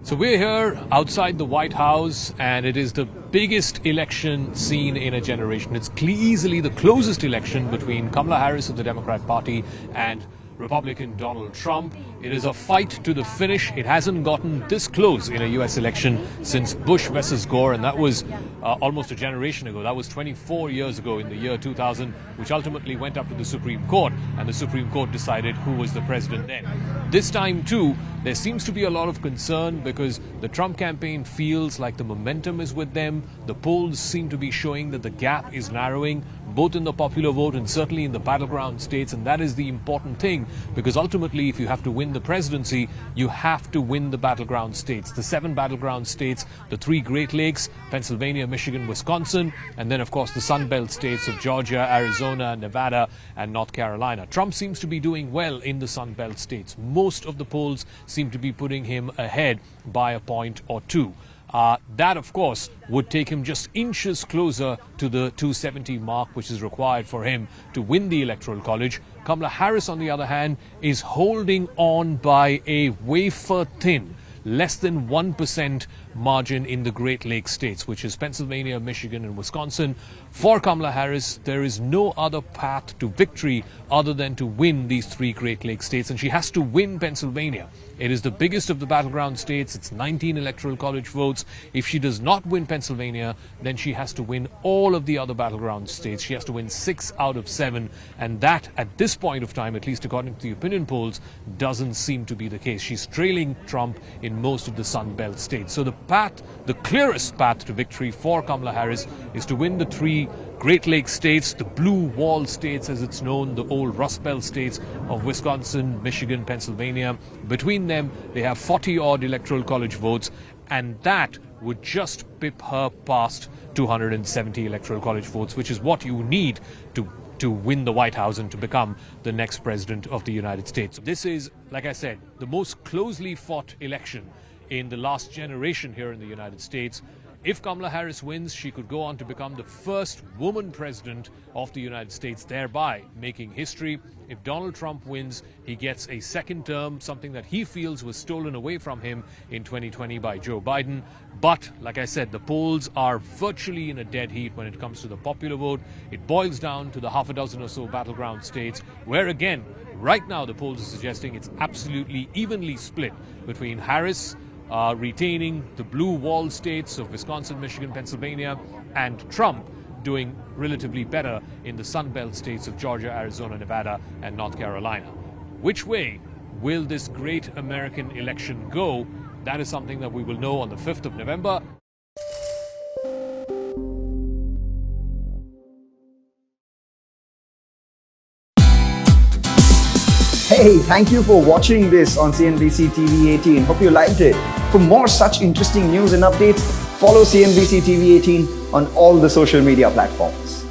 So we're here outside the White House, and it is the biggest election seen in a generation. It's easily the closest election between Kamala Harris of the Democrat Party and Republican Donald Trump. It is a fight to the finish. It hasn't gotten this close in a U.S. election since Bush versus Gore, and that was almost a generation ago. That was 24 years ago in the year 2000, which ultimately went up to the Supreme Court, and the Supreme Court decided who was the president then. This time, too, there seems to be a lot of concern because the Trump campaign feels like the momentum is with them. The polls seem to be showing that the gap is narrowing, both in the popular vote and certainly in the battleground states, and that is the important thing, because ultimately if you have to win the presidency, you have to win the battleground states. The 7 battleground states, the 3 Great Lakes, Pennsylvania, Michigan, Wisconsin, and then of course the Sun Belt states of Georgia, Arizona, Nevada, and North Carolina. Trump seems to be doing well in the Sun Belt states. Most of the polls seem to be putting him ahead by a point or two. That, of course, would take him just inches closer to the 270 mark, which is required for him to win the Electoral College. Kamala Harris, on the other hand, is holding on by a wafer-thin, less than 1% margin in the Great Lakes states, which is Pennsylvania, Michigan, and Wisconsin. For Kamala Harris, there is no other path to victory other than to win these 3 Great Lakes states, and she has to win Pennsylvania. It is the biggest of the battleground states. It's 19 Electoral College votes. If she does not win Pennsylvania, then she has to win all of the other battleground states. She has to win 6 out of 7, and that, at this point of time, at least according to the opinion polls, doesn't seem to be the case. She's trailing Trump in most of the Sun Belt states. So the clearest path to victory for Kamala Harris is to win the 3 Great Lakes states, the Blue Wall states as it's known, the old Rust Belt states of Wisconsin, Michigan, Pennsylvania. Between them, they have 40-odd Electoral College votes, and that would just pip her past 270 Electoral College votes, which is what you need to win the White House and to become the next president of the United States. This is, like I said, the most closely fought election in the last generation here in the United States. If Kamala Harris wins, she could go on to become the first woman president of the United States, thereby making history. If Donald Trump wins, he gets a second term, something that he feels was stolen away from him in 2020 by Joe Biden. But, like I said, the polls are virtually in a dead heat when it comes to the popular vote. It boils down to the half a dozen or so battleground states, where again, right now the polls are suggesting it's absolutely evenly split between Harris retaining the Blue Wall states of Wisconsin, Michigan, Pennsylvania, and Trump doing relatively better in the Sun Belt states of Georgia, Arizona, Nevada, and North Carolina. Which way will this great American election go? That is something that we will know on the 5th of November. Hey, thank you for watching this on CNBC TV18. Hope you liked it. For more such interesting news and updates, follow CNBC TV18 on all the social media platforms.